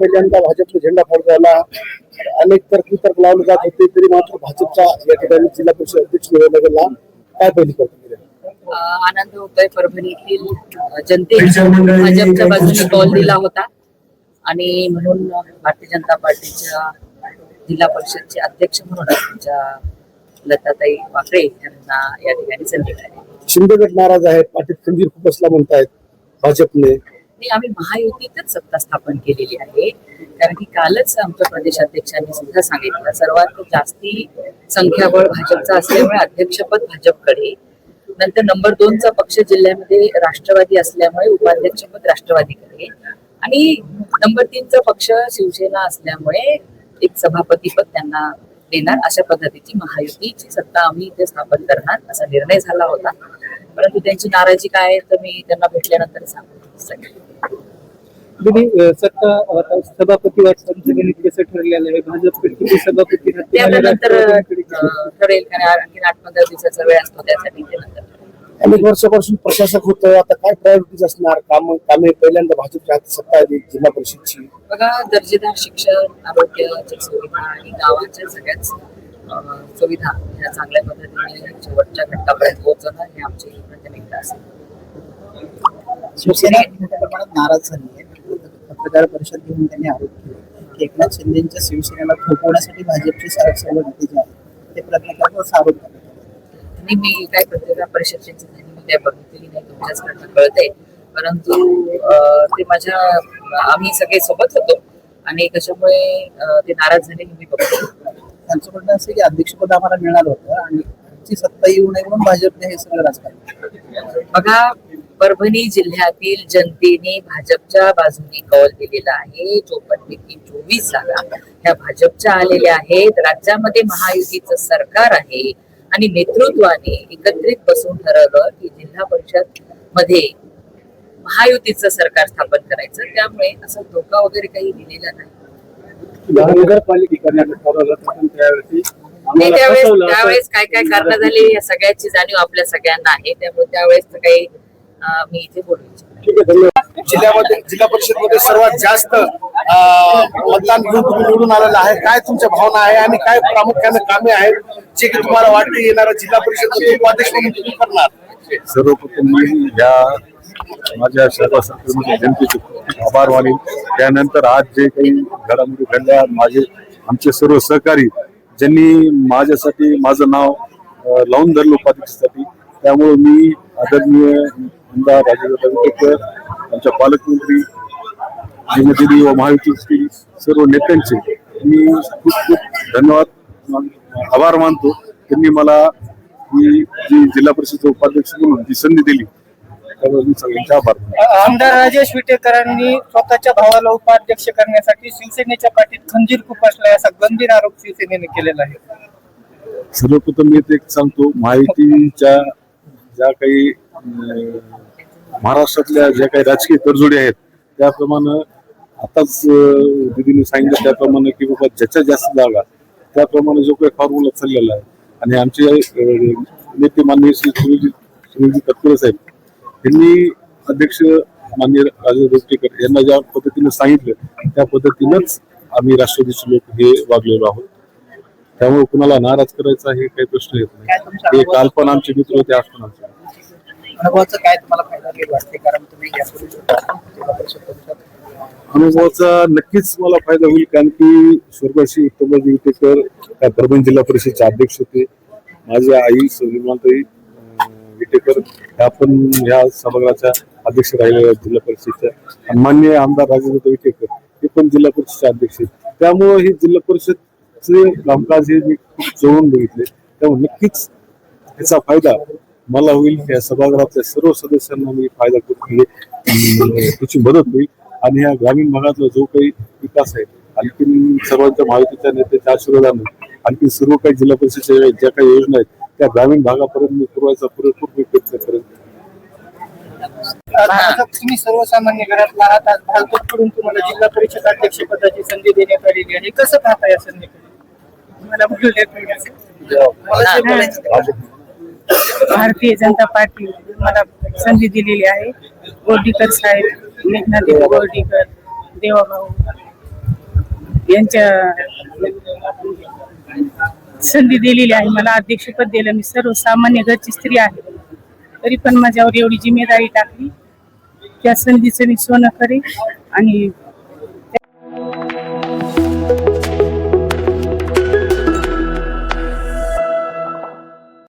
पहिल्यांदा भाजपचा झेंडा फडकवला, अनेक तर्क लावले जात होते, तरी मात्र भाजपचा या ठिकाणी जिल्हा परिषद अध्यक्ष निवडला गेला. काय पहिली कल्पना? आनंद होतोय. परभणीतील जनतेने भाजपच्या बाजूने कौल दिला होता आणि म्हणून भारतीय जनता पार्टीच्या जिल्हा परिषदचे अध्यक्ष म्हणून आमच्या लताताई वाकळे यांना या ठिकाणी संधी मिळाली. शिंदे गट नाराज आहे, पाठीत खंजीर खुपसला म्हणतायत भाजपने. आम्ही महायुतीतच सत्ता स्थापन केलेली आहे, कारण की कालच आमच्या प्रदेशाध्यक्षांनी सुद्धा सांगितलं सर्वात जास्ती संख्याबळ भाजपचा असल्यामुळे अध्यक्षपद भाजपकडे, नंतर नंबर 2चा पक्ष जिल्ह्यामध्ये राष्ट्रवादी असल्यामुळे उपाध्यक्षपद राष्ट्रवादीकडे आणि नंबर 3चा पक्ष शिवसेना असल्यामुळे एक सभापतीपद त्यांना देणार, अशा पद्धतीची महायुतीची सत्ता आम्ही इथे स्थापन करणार असा निर्णय झाला होता. परंतु त्यांची नाराजी काय तर मी त्यांना भेटल्यानंतर सांगतो. सत्ता सभापती वाटपांचं गणित कसं ठरलेलं आहे? भाजप किती सभापती त्यानंतर ठरेल, आणखी 8-15 दिवसाचा वेळ असतो त्यासाठी. ते नंतर अनेक वर्षापासून प्रशासक होतं, आता काय प्रायोरिटीज असणार? कामे पहिल्यांदा भाजपच्या हाती सत्ता आहे जिल्हा परिषदची. बघा, दर्जेदार शिक्षण, आरोग्याच्या सुविधा आणि गावाच्या सगळ्याच सुविधा ह्या चांगल्या पद्धतीने शेवटच्या घटकापर्यंत पोहोचवणं हे आमची प्राथमिकता असेल. शिवसेना मोठ्या प्रमाणात नाराज झाली आहे. पत्रकार परिषद घेऊन त्यांनी आरोप केला की एकनाथ शिंदेच्या शिवसेनेला थोपवण्यासाठी भाजपचे सर्व नेते जे आहेत ते प्रयत्न करतात असा आरोप करतात. आणि मी काय पत्रकार परिषदेची झाली मी काय बघितलेली नाही, तुमच्याचकडनं कळते. परंतु ते आम्ही सगळे सोबत होतो आणि कशामुळे ते नाराज झाले मी बघतो. त्यांचं म्हणणं असं की अध्यक्षपद आम्हाला मिळालं होतं आणि आमची सत्ता येऊ नये म्हणून भाजपने हे सगळं राजकारण. बघा, परभणी जिल्ह्यातील जनतेने भाजपच्या बाजूने कौल दिलेला आहे. 54-24 जागा ह्या भाजपच्या आलेल्या आहेत. राज्यामध्ये महायुतीचं सरकार आहे आणि नेतृत्वाने एकत्रित बसून ठरवलं की जिल्हा परिषद मध्ये महायुतीचं सरकार स्थापन करायचं. त्यामुळे असा धोका वगैरे काही दिलेला नाही. त्यावेळेस काय काय कारणं झाली या सगळ्याची जाणीव आपल्या सगळ्यांना आहे, त्यामुळे त्यावेळेस काही मी इथे बोलू इच्छितो. जिल्हा परिषद मध्ये सर्वात जास्त मतदान घेऊन तुम्ही निवडून आलेला आहे. काय तुमच्या भावना आहे आणि काय प्रामुख्याने कामे आहेत जे की तुम्हाला वाटते येणारा जिल्हा परिषद उपाध्यक्ष म्हणून तुम्ही करणार? सर्वप्रथम मी या माझ्या शहरा सरकारमध्ये जनतेचे खूप आभार मानेन. त्यानंतर आज जे काही घडामोडी घडल्या, आमचे सर्व सहकारी ज्यांनी माझ्यासाठी माझं नाव लावून धरलं उपाध्यक्षासाठी, त्यामुळे मी आदरणीय आमदार राजेंद्र विटेकर, आमच्या पालकमंत्री श्रीमती व महायुतीतील सर्व नेत्यांचे मी खूप खूप धन्यवाद आभार मानतो. त्यांनी मला ही जी जिल्हा परिषद उपाध्यक्ष म्हणून जी संधी दिली त्यामुळे मी सगळ्यांचे आभार. आमदार राजेश विटेकरांनी स्वतःच्या भावाला उपाध्यक्ष करण्यासाठी शिवसेनेच्या पाठीत खंजीर खुपसला असा गंभीर आरोप शिवसेनेने केलेला आहे. सर्वप्रथम मी एक सांगतो, महायुतीच्या ज्या काही महाराष्ट्रातल्या ज्या काही राजकीय तडजोडी आहेत त्याप्रमाणे आताच दीदीने सांगितलं त्याप्रमाणे की बाबा ज्याच्या जास्त जागा त्याप्रमाणे जो काही फॉर्म्युला चाललेला आहे आणि आमचे नेते माननीय सुनीलजी तटकरे साहेब यांनी अध्यक्ष माननीय राजेंद्र विटेकर यांना ज्या पद्धतीने सांगितलं त्या पद्धतीनेच आम्ही राष्ट्रवादीचे लोक हे वागलेलो आहोत. त्यामुळे कुणाला नाराज करायचा हे काही प्रश्न येत नाही. हे काल पण आमचे मित्र होते, आज पण आमचे. अनुभवाचा काय तुम्हाला फायदा वाटते? कारण तुम्ही अनुभवाचा नक्कीच मला फायदा होईल, कारण की स्वर्गवासी उत्तमजी विटेकर या परभणी जिल्हा परिषदचे अध्यक्ष होते. माझ्या आई सौमिमाताई विटेकर ह्या पण ह्या सभागृहाच्या अध्यक्ष राहिलेल्या जिल्हा परिषदच्या, आणि माननीय आमदार राजेंद्र विटेकर हे पण जिल्हा परिषदचे अध्यक्ष आहेत. त्यामुळे ही जिल्हा परिषदचे कामकाज हे मी खूप जवळून बघितले. त्यामुळे नक्कीच याचा फायदा मला होईल. या सभागृहातल्या सर्व सदस्यांना मी फायदा करून त्याची मदत होईल आणि या ग्रामीण भागातला जो काही विकास आहे आणखी सर्वांच्या महायुतीच्या नेत्याच्या आशीर्वादाने आणखी सर्व काही जिल्हा परिषदेच्या ज्या काही योजना आहेत त्या ग्रामीण भागापर्यंत मी पुरवायचा पुरेपूर प्रयत्न करेन. तुम्ही सर्वसामान्य घरातला आहात, आज भालकोटकडून तुम्हाला जिल्हा परिषद अध्यक्ष पदाची संधी देण्यात आलेली आहे. कसं पाहता या संधीकडे? भारतीय जनता पार्टी मला संधी दिलेली आहे. गोर्डीकर साहेब, मेघना देवी गोर्डीकर, देवाभाऊ यांच्या संधी दिलेली आहे. मला अध्यक्षपद दिलं. मी सर्वसामान्य घरची स्त्री आहे, तरी पण माझ्यावर एवढी जिम्मेदारी टाकली. त्या संधीचं मी सोनं करेन आणि